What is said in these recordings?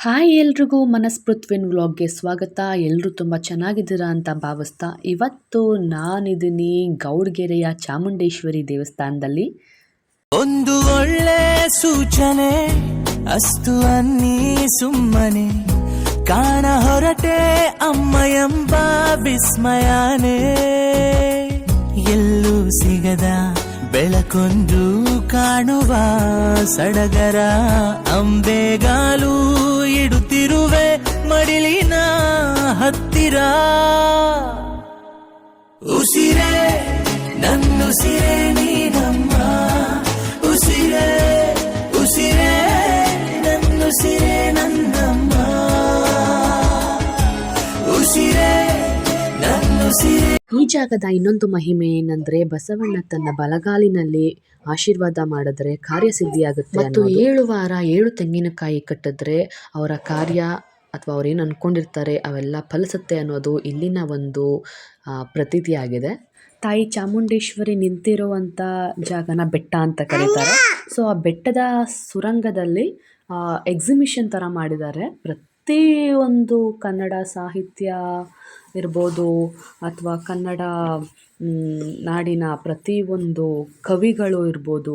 Hi ಎಲ್ರಿಗೂ ಮನಸ್ಪೃತ್ವಿನ್ ವ್ಲಾಗ್ಗೆ ಸ್ವಾಗತ. ಎಲ್ಲರೂ ತುಂಬ ಚೆನ್ನಾಗಿದ್ದೀರಾ ಅಂತ ಭಾವಿಸ್ತಾ ಇವತ್ತು ನಾನಿದ್ದೀನಿ ಗೌಡ್ಗೆರೆಯ ಚಾಮುಂಡೇಶ್ವರಿ ದೇವಸ್ಥಾನದಲ್ಲಿ. ಒಂದು ಒಳ್ಳೆ ಸೂಚನೆ ಅಸ್ತು ಅನ್ನಿ ಸುಮ್ಮನೆ ಕಾಣ ಹೊರಟೆ ಅಮ್ಮ ಎಂಬ ವಿಸ್ಮಯನೇ. ಎಲ್ಲೂ ಸಿಗದ ಬೆಳಕೊಂದು ಕಾಣುವ ಸಡಗರ ಅಂಬೆಗಾಲು ಇಡುತ್ತಿರುವೆ ಮಡಿಲಿನ ಹತ್ತಿರ. ಉಸಿರೇ ನನ್ನುಸಿರೇ ನೀನಮ್ಮ, ಉಸಿರೇ ಉಸಿರೇ ನನ್ನುಸಿರೇ ನನ್ನಮ್ಮ, ಉಸಿರೇ ನನ್ನುಸಿರೇ. ಈ ಜಾಗದ ಇನ್ನೊಂದು ಮಹಿಮೆ ಏನಂದ್ರೆ ಬಸವಣ್ಣ ತನ್ನ ಬಲಗಾಲಿನಲ್ಲಿ ಆಶೀರ್ವಾದ ಮಾಡಿದ್ರೆ ಕಾರ್ಯಸಿದ್ಧಿಯಾಗುತ್ತೆ ಮತ್ತು 7 ವಾರ 7 ತೆಂಗಿನಕಾಯಿ ಕಟ್ಟಿದ್ರೆ ಅವರ ಕಾರ್ಯ ಅಥವಾ ಅವ್ರೇನು ಅನ್ಕೊಂಡಿರ್ತಾರೆ ಅವೆಲ್ಲ ಫಲಿಸುತ್ತೆ ಅನ್ನೋದು ಇಲ್ಲಿನ ಒಂದು ಪ್ರತೀತಿಯಾಗಿದೆ. ತಾಯಿ ಚಾಮುಂಡೇಶ್ವರಿ ನಿಂತಿರುವಂಥ ಜಾಗನ ಬೆಟ್ಟ ಅಂತ ಕರೀತಾರೆ. ಸೊ ಆ ಬೆಟ್ಟದ ಸುರಂಗದಲ್ಲಿ ಎಕ್ಸಿಬಿಷನ್ ಥರ ಮಾಡಿದ್ದಾರೆ. ಪ್ರತಿಯೊಂದು ಕನ್ನಡ ಸಾಹಿತ್ಯ ಇರ್ಬೋದು ಅಥವಾ ಕನ್ನಡ ನಾಡಿನ ಪ್ರತಿಯೊಂದು ಕವಿಗಳು ಇರ್ಬೋದು,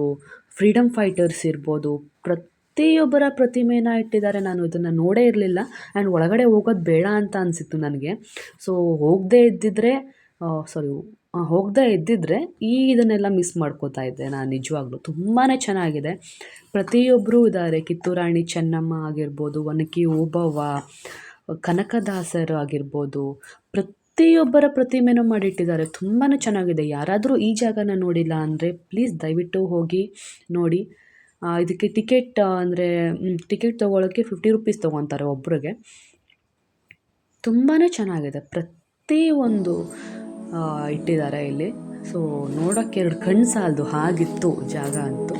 ಫ್ರೀಡಮ್ ಫೈಟರ್ಸ್ ಇರ್ಬೋದು, ಪ್ರತಿಯೊಬ್ಬರ ಪ್ರತಿಮೆನ ಇಟ್ಟಿದ್ದಾರೆ. ನಾನು ಇದನ್ನು ನೋಡೇ ಇರಲಿಲ್ಲ ಆ್ಯಂಡ್ ಒಳಗಡೆ ಹೋಗೋದು ಬೇಡ ಅಂತ ಅನಿಸಿತ್ತು ನನಗೆ. ಸೊ ಹೋಗದೇ ಇದ್ದಿದ್ರೆ ಇದನ್ನೆಲ್ಲ ಮಿಸ್ ಮಾಡ್ಕೋತಾ ಇದ್ದೆ ನಾನು. ನಿಜವಾಗ್ಲೂ ತುಂಬಾ ಚೆನ್ನಾಗಿದೆ. ಪ್ರತಿಯೊಬ್ಬರೂ ಇದ್ದಾರೆ. ಕಿತ್ತೂರಾಣಿ ಚೆನ್ನಮ್ಮ ಆಗಿರ್ಬೋದು, ಒನಕೆ ಓಬವ್ವ, ಕನಕದಾಸರು ಆಗಿರ್ಬೋದು, ಪ್ರತಿಯೊಬ್ಬರ ಪ್ರತಿಮೆನೂ ಮಾಡಿಟ್ಟಿದ್ದಾರೆ. ತುಂಬಾ ಚೆನ್ನಾಗಿದೆ. ಯಾರಾದರೂ ಈ ಜಾಗನ ನೋಡಿಲ್ಲ ಅಂದರೆ ಪ್ಲೀಸ್ ದಯವಿಟ್ಟು ಹೋಗಿ ನೋಡಿ. ಇದಕ್ಕೆ ಟಿಕೆಟ್ ಅಂದರೆ ಟಿಕೆಟ್ ತೊಗೊಳೋಕ್ಕೆ 50 ರೂಪೀಸ್ ತೊಗೊತಾರೆ ಒಬ್ರಿಗೆ. ತುಂಬಾ ಚೆನ್ನಾಗಿದೆ. ಪ್ರತಿಯೊಂದು ಇಟ್ಟಿದ್ದಾರೆ ಇಲ್ಲಿ. ಸೊ ನೋಡೋಕ್ಕೆ 2 ಕಣ್ಣು ಸಾಲದು ಹಾಗಿತ್ತು ಜಾಗ ಅಂತೂ.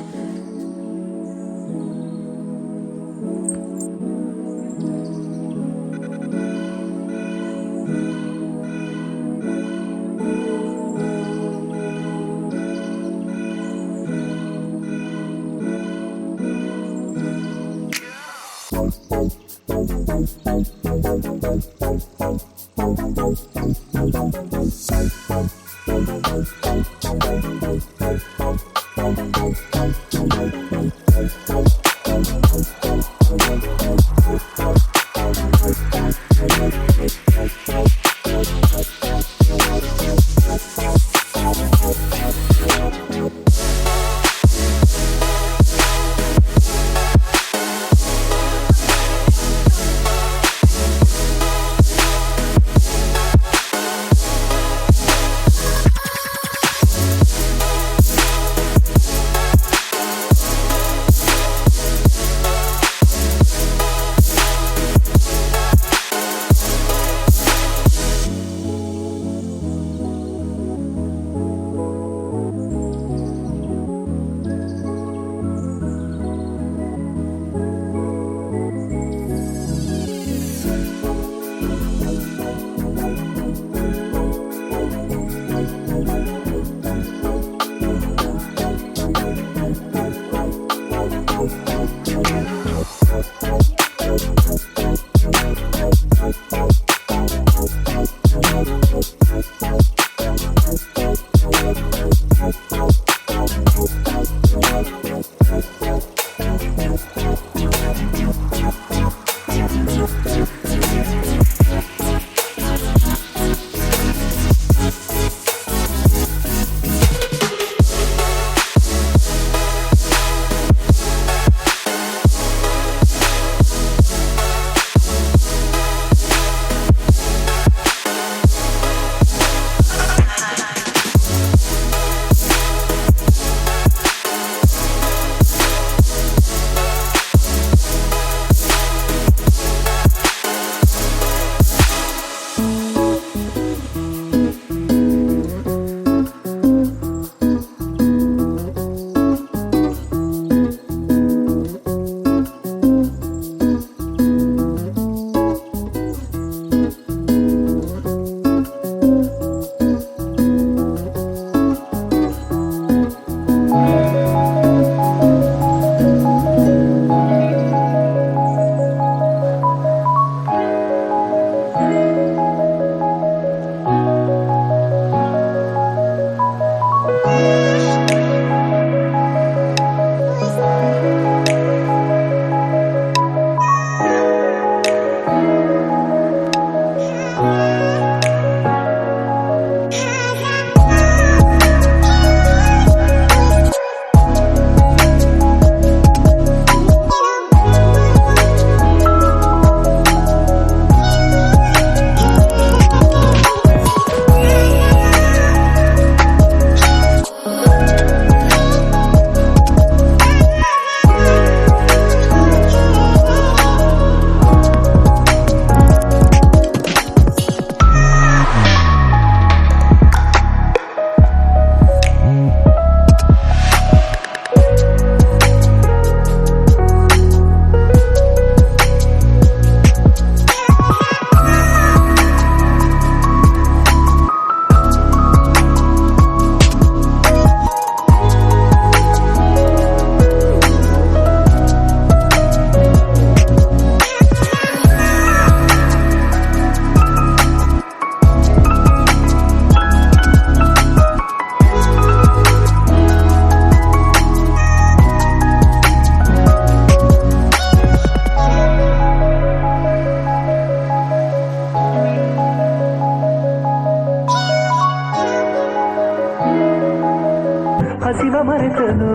ಮಾಡಿದನು.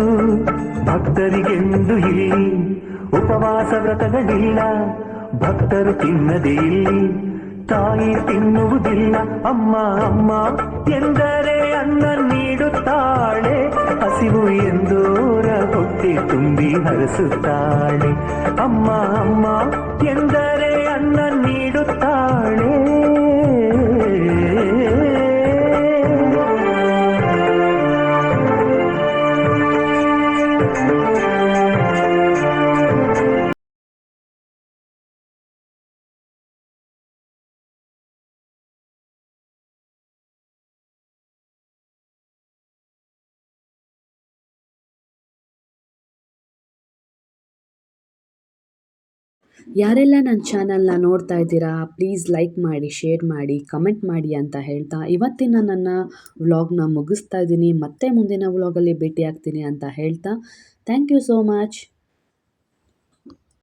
ಭಕ್ತರಿಗೆಂದು ಇಲ್ಲಿ ಉಪವಾಸ ವ್ರತಗಳಿಲ್ಲ, ಭಕ್ತರು ತಿನ್ನದೇ ಇಲ್ಲಿ ತಾಯಿ ತಿನ್ನುವುದಿಲ್ಲ. ಅಮ್ಮ ಅಮ್ಮ ಎಂದರೆ ಅನ್ನ ನೀಡುತ್ತಾಳೆ, ಹಸಿವು ಎಂದೋರ ಹೊಟ್ಟೆ ತುಂಬಿ ಹರಸುತ್ತಾಳೆ. ಅಮ್ಮ ಅಮ್ಮ ಎಂದರೆ ಅನ್ನ ನೀಡುತ್ತಾಳೆ. ಯಾರೆಲ್ಲ ನನ್ನ ಚಾನಲ್ನ ನೋಡ್ತಾ ಇದ್ದೀರಾ, ಪ್ಲೀಸ್ ಲೈಕ್ ಮಾಡಿ, ಶೇರ್ ಮಾಡಿ, ಕಮೆಂಟ್ ಮಾಡಿ ಅಂತ ಹೇಳ್ತಾ ಇವತ್ತಿನ ನನ್ನ ವ್ಲಾಗ್ನ ಮುಗಿಸ್ತಾ ಇದ್ದೀನಿ. ಮತ್ತೆ ಮುಂದಿನ ವ್ಲಾಗಲ್ಲಿ ಭೇಟಿ ಆಗ್ತೀನಿ ಅಂತ ಹೇಳ್ತಾ ಥ್ಯಾಂಕ್ ಯು ಸೋ ಮಚ್.